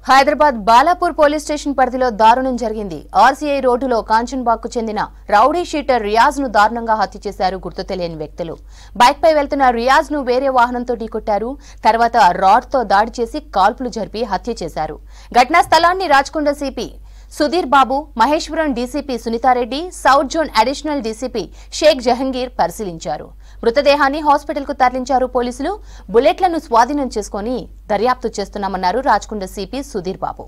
Hyderabad Balapur police station పరిధిలో దారుణం జరిగింది. ఆర్సీఐ రోడ్డులో కాంచన్బాగ్ కు చెందిన రౌడీ షీటర్ రియాజ్ ను దారుణంగా హత్య చేశారు గుర్తు తెలియని వ్యక్తులు. బైక్ పై వెళ్తున్న రియాజ్ ను వేరే వాహనంతో ఢీకొట్టారు. తర్వాత రాడ్ తో దాడి చేసి కాల్పులు జరిపి హత్య చేశారు. ఘటనా స్థలాన్ని Rachakonda CP Sudheer Babu, Maheshwaram DCP Sunitha Reddy, south zone additional DCP Shaik Jahangir పరిశీలించారు. మృతదేహాన్ని హాస్పిటల్ కు తరలించారు పోలీసులు. బుల్లెట్లను స్వాధీనం చేసుకుని దర్యాప్తు చేస్తున్నామన్నారు రాచకొండ సిపి సుధీర్ బాబు.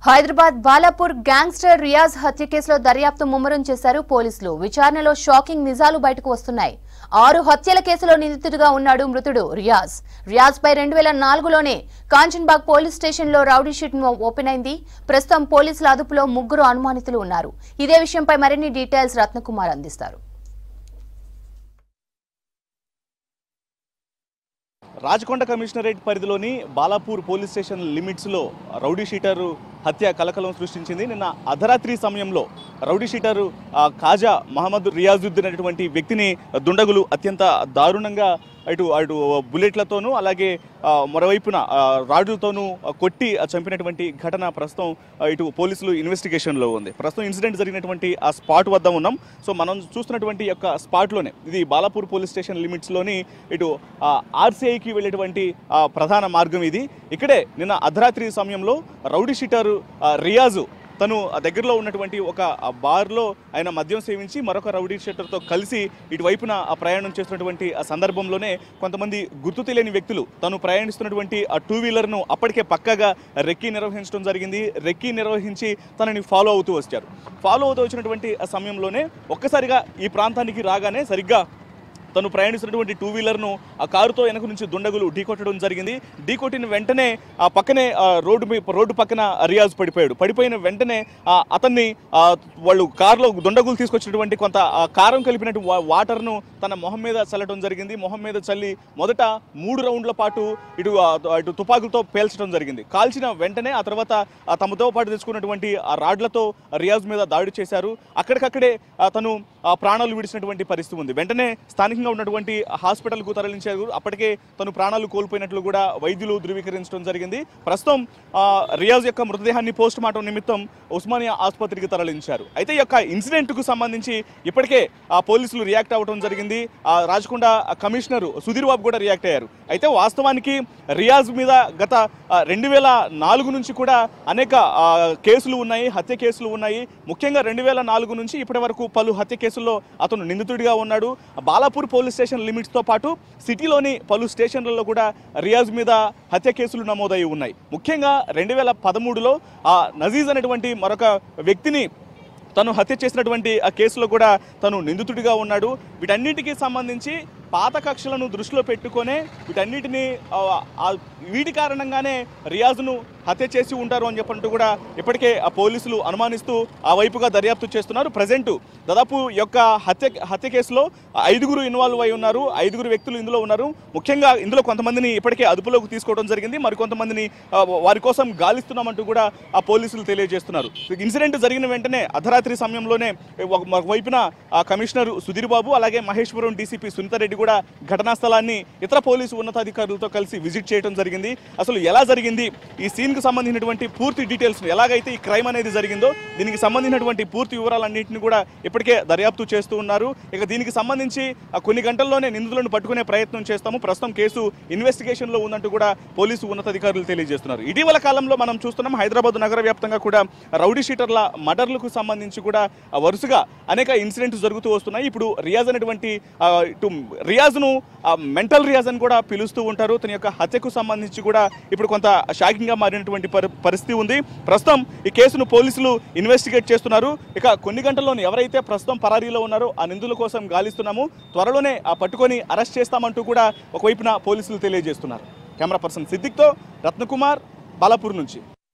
హైదరాబాద్ బాలాపూర్ గ్యాంగ్స్టర్ రియాజ్ హత్య కేసులో దర్యాప్తు ముమ్మరం చేశారు పోలీసులు. విచారణలో షాకింగ్ నిజాలు బయటకు వస్తున్నాయి. 6 హత్యల కేసులో నిందితుడిగా ఉన్నాడు మృతుడు రియాజ్. రియాజ్ పై 2004లోనే కాంచన్బాగ్ పోలీస్ స్టేషన్ లో రౌడీ షీట్ ఓపెన్ అయింది. ప్రస్తుతం పోలీసుల అదుపులో 3 అనుమానితులు ఉన్నారు. ఇదే విషయంపై మరిన్ని డీటెయిల్స్ రత్నకుమార్ అందిస్తారు. రాచకొండ కమిషనరేట్ పరిధిలోని బాలాపూర్ పోలీస్ స్టేషన్ లిమిట్స్లో రౌడీ షీటరు హత్య కలకలం సృష్టించింది. నిన్న అర్ధరాత్రి సమయంలో రౌడీ షీటరు ఖాజా మహమ్మద్ రియాజుద్దీన్ అనేటువంటి వ్యక్తిని దుండగులు అత్యంత దారుణంగా అటు బుల్లెట్లతోనూ అలాగే మరోవైపున రాడ్లతోనూ కొట్టి చంపినటువంటి ఘటన ప్రస్తుతం ఇటు పోలీసులు ఇన్వెస్టిగేషన్లో ఉంది. ప్రస్తుతం ఇన్సిడెంట్ జరిగినటువంటి ఆ స్పాట్ వద్ద ఉన్నాం. సో మనం చూస్తున్నటువంటి యొక్క స్పాట్లోనే ఇది బాలాపూర్ పోలీస్ స్టేషన్ లిమిట్స్లోని ఇటు ఆర్సీఐకి వెళ్ళేటువంటి ప్రధాన మార్గం ఇది. ఇక్కడే నిన్న అర్ధరాత్రి సమయంలో రౌడీ షీటర్ రియాజు తను దగ్గరలో ఉన్నటువంటి ఒక బార్లో ఆయన మద్యం సేవించి మరొక రౌడీ షీటర్తో కలిసి ఇటువైపున ప్రయాణం చేస్తున్నటువంటి ఆ సందర్భంలోనే కొంతమంది గుర్తు తెలియని వ్యక్తులు తను ప్రయాణిస్తున్నటువంటి ఆ 2 వీలర్ను అప్పటికే పక్కగా రెక్కీ నిర్వహించడం జరిగింది. రెక్కీ నిర్వహించి తనని ఫాలో అవుతూ వచ్చినటువంటి ఆ సమయంలోనే ఒక్కసారిగా ఈ ప్రాంతానికి రాగానే సరిగ్గా తను ప్రయాణిస్తున్నటువంటి 2 వీలర్ను ఆ కారుతో వెనక నుంచి దుండగులు ఢీకొట్టడం జరిగింది. ఢీకొట్టిన వెంటనే ఆ పక్కనే రోడ్డు పక్కన రియాజ్ పడిపోయిన వెంటనే అతన్ని వాళ్ళు కారులో దుండగులు తీసుకొచ్చినటువంటి కొంత కారం కలిపినట్టు వాటర్ను తన మొహం మీద చల్లడం జరిగింది. మొహం మీద చల్లి మొదట 3 రౌండ్ల పాటు ఇటు తుపాకులతో పేల్చడం జరిగింది. కాల్చిన వెంటనే ఆ తర్వాత తమతో పాటు తెచ్చుకున్నటువంటి ఆ రాడ్లతో రియాజ్ మీద దాడి చేశారు. అక్కడికక్కడే తను ప్రాణాలు విడిచినటువంటి పరిస్థితి ఉంది. వెంటనే స్థానికంగా ఉన్నటువంటి హాస్పిటల్కు తరలించారు. అప్పటికే తను ప్రాణాలు కోల్పోయినట్లు కూడా వైద్యులు ధృవీకరించడం జరిగింది. ప్రస్తుతం రియాజ్ యొక్క మృతదేహాన్ని పోస్ట్ మార్టం నిమిత్తం ఉస్మానియా ఆసుపత్రికి తరలించారు. అయితే ఈ యొక్క ఇన్సిడెంట్కు సంబంధించి ఇప్పటికే పోలీసులు రియాక్ట్ అవ్వడం జరిగింది. రాచకొండ కమిషనర్ సుధీర్ బాబు కూడా రియాక్ట్ అయ్యారు. అయితే వాస్తవానికి రియాజ్ మీద గత 2004 నుంచి కూడా అనేక కేసులు ఉన్నాయి, హత్య కేసులు ఉన్నాయి. ముఖ్యంగా 2004 నుంచి ఇప్పటి వరకు పలు హత్య కేసుల్లో అతను నిందితుడిగా ఉన్నాడు. బాలాపూర్ పోలీస్ స్టేషన్ లిమిట్స్తో పాటు సిటీలోని పలు స్టేషన్లలో కూడా రియాజ్ మీద హత్య కేసులు నమోదై ఉన్నాయి. ముఖ్యంగా 2013లో నజీజ్ అనేటువంటి మరొక వ్యక్తిని తను హత్య చేసినటువంటి ఆ కేసులో కూడా తను నిందితుడిగా ఉన్నాడు. వీటన్నిటికీ సంబంధించి పాత కక్షలను దృష్టిలో పెట్టుకునే వీటి కారణంగానే రియాజ్ను హత్య చేసి ఉంటారు అని చెప్పంటూ కూడా ఇప్పటికే ఆ పోలీసులు అనుమానిస్తూ ఆ వైపుగా దర్యాప్తు చేస్తున్నారు. ప్రజెంట్ దాదాపు యొక్క హత్య కేసులో 5 ఇన్వాల్వ్ అయి ఉన్నారు. 5 వ్యక్తులు ఇందులో ఉన్నారు. ముఖ్యంగా ఇందులో కొంతమందిని ఇప్పటికే అదుపులోకి తీసుకోవడం జరిగింది. మరికొంతమందిని వారి కోసం గాలిస్తున్నామంటూ కూడా ఆ పోలీసులు తెలియజేస్తున్నారు. ఇన్సిడెంట్ జరిగిన వెంటనే అర్ధరాత్రి సమయంలోనే ఒకవైపున కమిషనర్ సుధీర్ బాబు అలాగే మహేశ్వరం డీసీపీ సునీతారెడ్డి కూడా ఘటనా స్థలాన్ని ఇతర పోలీసు ఉన్నతాధికారులతో కలిసి విజిట్ చేయడం జరిగింది. అసలు ఎలా జరిగింది, ఈ సీన్కు సంబంధించినటువంటి పూర్తి డీటెయిల్స్, ఎలాగైతే ఈ క్రైమ్ అనేది జరిగిందో దీనికి సంబంధించినటువంటి పూర్తి వివరాలన్నింటినీ కూడా ఇప్పటికే దర్యాప్తు చేస్తూ ఉన్నారు. ఇక దీనికి సంబంధించి కొన్ని గంటల్లోనే నిందితులను పట్టుకునే ప్రయత్నం చేస్తాము. ప్రస్తుతం కేసు ఇన్వెస్టిగేషన్లో ఉందంటూ కూడా పోలీసు ఉన్నతాధికారులు తెలియజేస్తున్నారు. ఇటీవల కాలంలో మనం చూస్తున్నాం హైదరాబాద్ నగర వ్యాప్తంగా కూడా రౌడీ షీటర్ల మర్డర్లకు సంబంధించి కూడా వరుసగా అనేక ఇన్సిడెంట్స్ జరుగుతూ వస్తున్నాయి. ఇప్పుడు రియాజ్ అనేటువంటి రియాజ్ను మెంటల్ రియాజ్ అని కూడా పిలుస్తూ ఉంటారు. తన యొక్క హత్యకు సంబంధించి కూడా ఇప్పుడు కొంత షాకింగ్గా మారినటువంటి పరిస్థితి ఉంది. ప్రస్తుతం ఈ కేసును పోలీసులు ఇన్వెస్టిగేట్ చేస్తున్నారు. ఇక కొన్ని గంటల్లోనే ఎవరైతే ప్రస్తుతం పరారీలో ఉన్నారో ఆ నిందితుల కోసం గాలిస్తున్నాము, త్వరలోనే పట్టుకొని అరెస్ట్ చేస్తామంటూ కూడా ఒకవైపున పోలీసులు తెలియజేస్తున్నారు. కెమెరా పర్సన్ సిద్దిక్తో రత్నకుమార్ బాలాపూర్ నుంచి.